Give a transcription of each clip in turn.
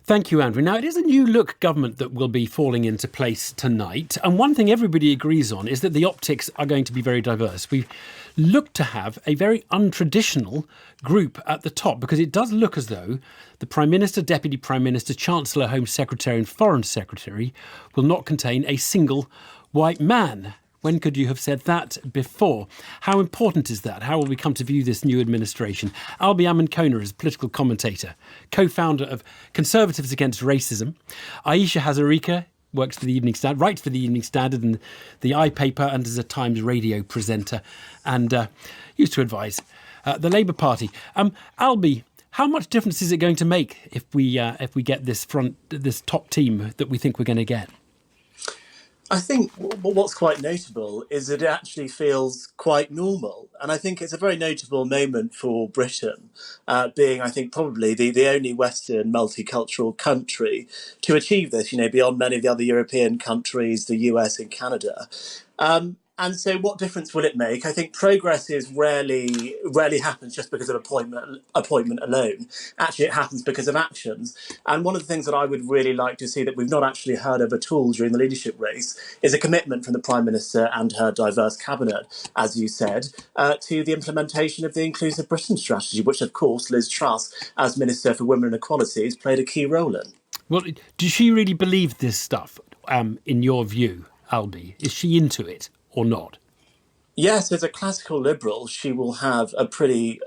Thank you, Andrew. Now, it is a new look government that will be falling into place tonight. And one thing everybody agrees on is that the optics are going to be very diverse. We look to have a very untraditional group at the top, because it does look as though the Prime Minister, Deputy Prime Minister, Chancellor, Home Secretary and Foreign Secretary will not contain a single white man. When could you have said that before? How important is that? How will we come to view this new administration? Albie Amankona is a political commentator, co-founder of Conservatives Against Racism. Ayesha Hazarika works for the Evening Standard, writes for the Evening Standard and the iPaper, and is a Times radio presenter, and used to advise the Labour Party. Albie, how much difference is it going to make if we get this top team that we think we're going to get? I think what's quite notable is that it actually feels quite normal. And I think it's a very notable moment for Britain, being, I think, probably the only Western multicultural country to achieve this, beyond many of the other European countries, the US and Canada. And so what difference will it make? I think progress is rarely happens just because of appointment alone. Actually, it happens because of actions. And one of the things that I would really like to see that we've not actually heard of at all during the leadership race is a commitment from the Prime Minister and her diverse cabinet, as you said, to the implementation of the Inclusive Britain strategy, which, of course, Liz Truss, as Minister for Women and Equality, has played a key role in. Well, does she really believe this stuff, in your view, Albie? Is she into it or not? Yes, as a classical liberal, she will have a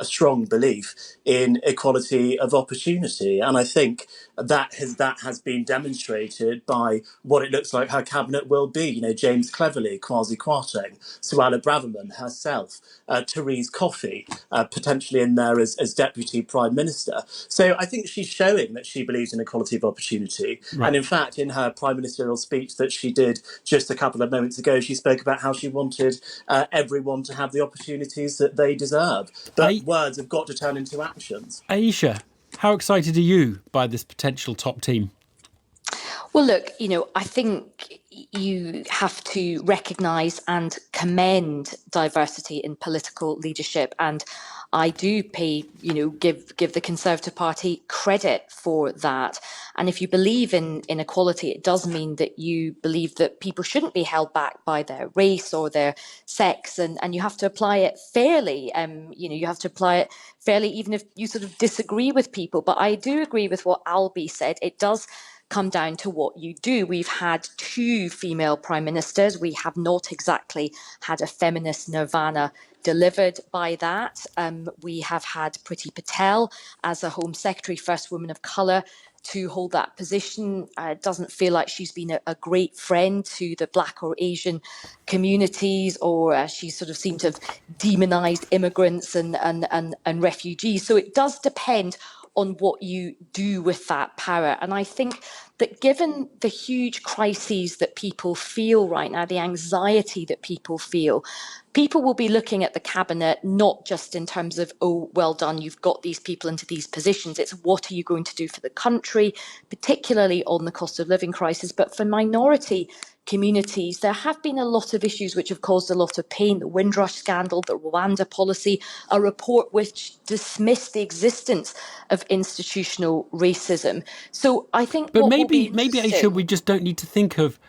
strong belief in equality of opportunity. And I think that has been demonstrated by what it looks like her cabinet will be. James Cleverly, Kwasi Kwarteng, Suella Braverman herself, Therese Coffey, potentially in there as Deputy Prime Minister. So I think she's showing that she believes in equality of opportunity. Right. And in fact, in her prime ministerial speech that she did just a couple of moments ago, she spoke about how she wanted everyone to have the opportunities that they deserve. But words have got to turn into actions. Ayesha, how excited are you by this potential top team? Well, look, I think you have to recognise and commend diversity in political leadership. And I do give the Conservative Party credit for that. And if you believe in equality, it does mean that you believe that people shouldn't be held back by their race or their sex, and you have to apply it fairly. You have to apply it fairly, even if you sort of disagree with people. But I do agree with what Albie said. It does come down to what you do. We've had 2 female prime ministers. We have not exactly had a feminist nirvana delivered by that. We have had Priti Patel as a Home Secretary, first woman of colour to hold that position. It doesn't feel like she's been a great friend to the Black or Asian communities, or she sort of seemed to have demonised immigrants and refugees. So it does depend on what you do with that power. And I think that given the huge crises that people feel right now, the anxiety that people feel, people will be looking at the cabinet not just in terms of, oh, well done, you've got these people into these positions. It's what are you going to do for the country, particularly on the cost of living crisis. But for minority communities, there have been a lot of issues which have caused a lot of pain. The Windrush scandal, the Rwanda policy, a report which dismissed the existence of institutional racism. So I think, but maybe Ayesha, we just don't need to think of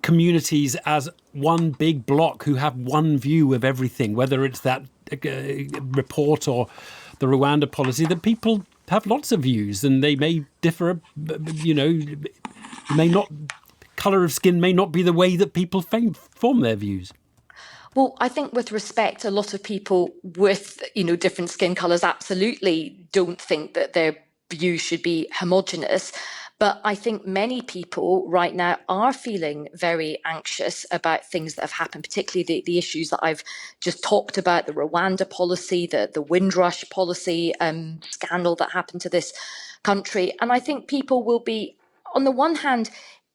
communities as one big block who have one view of everything, whether it's that report or the Rwanda policy. That people have lots of views and they may differ, may not. Colour of skin may not be the way that people form their views. Well, I think with respect, a lot of people with, different skin colours absolutely don't think that their views should be homogenous. But I think many people right now are feeling very anxious about things that have happened, particularly the issues that I've just talked about, the Rwanda policy, the Windrush policy scandal that happened to this country. And I think people will be, on the one hand,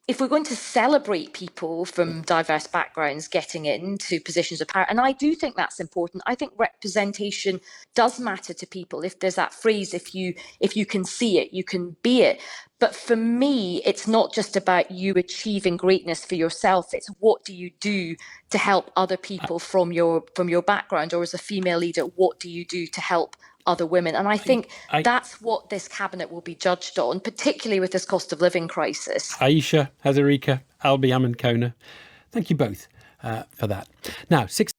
if we're going to celebrate people from diverse backgrounds getting into positions of power, and I do think that's important, I think representation does matter to people. If there's that phrase, if you can see it, you can be it. But for me, it's not just about you achieving greatness for yourself. It's what do you do to help other people from your background, or as a female leader, what do you do to help other women. And I think I that's what this cabinet will be judged on, particularly with this cost of living crisis. Ayesha, Hazarika, Albie Amankona, thank you both for that. Now,